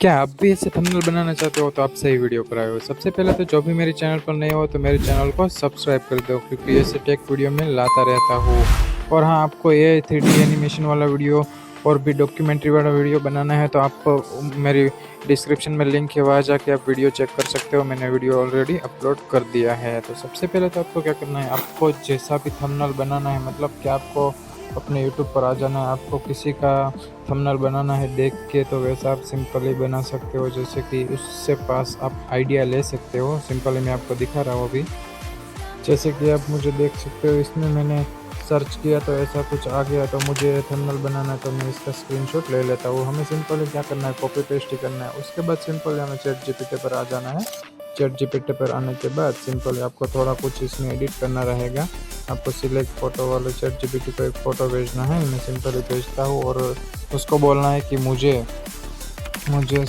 क्या आप भी ऐसे थंबनेल बनाना चाहते हो तो आप सही वीडियो पर आए हो। सबसे पहले तो जो भी मेरे चैनल पर नए हो तो मेरे चैनल को सब्सक्राइब कर दो, क्योंकि ऐसे टेक वीडियो में लाता रहता हूँ। और हाँ, आपको ये 3D एनिमेशन वाला वीडियो और भी डॉक्यूमेंट्री वाला वीडियो बनाना है तो आप मेरी डिस्क्रिप्शन में लिंक है, वहाँ जाके आप वीडियो चेक कर सकते हो। मैंने वीडियो ऑलरेडी अपलोड कर दिया है। तो सबसे पहले तो आपको क्या करना है, आपको जैसा भी थंबनेल बनाना है, मतलब कि आपको अपने यूट्यूब पर आ जाना है। आपको किसी का थंबनेल बनाना है देख के तो वैसा आप सिंपली बना सकते हो, जैसे कि उससे पास आप आइडिया ले सकते हो। सिंपली मैं आपको दिखा रहा हूँ अभी। जैसे कि आप मुझे देख सकते हो, इसमें मैंने सर्च किया तो ऐसा कुछ आ गया। तो मुझे थंबनेल बनाना है तो मैं इसका स्क्रीनशॉट ले लेता हूँ। हमें सिंपली क्या करना है, कॉपी पेस्ट ही करना है। उसके बाद सिंपली हमें चैट जीपीटी पर आ जाना है। चैट जीपीटी पर आने के बाद सिंपली आपको थोड़ा कुछ इसमें एडिट करना रहेगा। आपको सिलेक्ट फ़ोटो वाले चैट जीपीटी को एक फ़ोटो भेजना है। मैं सिंपली भेजता हूँ और उसको बोलना है कि मुझे मुझे